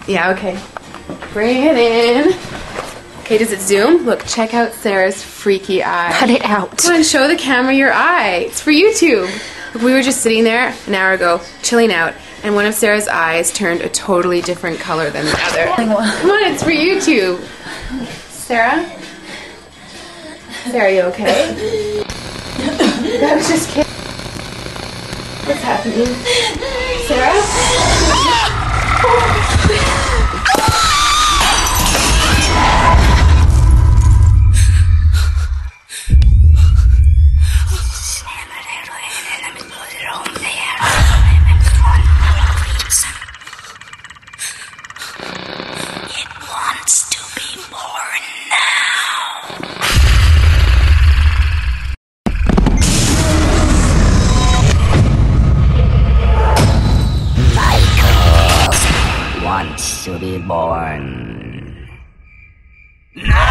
Yeah, okay. Bring it in. Okay, does it zoom? Look, check out Sarah's freaky eye. Cut it out. Come on, show the camera your eye. It's for YouTube. Look, we were just sitting there an hour ago, chilling out, and one of Sarah's eyes turned a totally different color than the other. Come on, it's for YouTube. Sarah? Sarah, you okay? I was just kidding. What's happening? Sarah? Wants to be born now.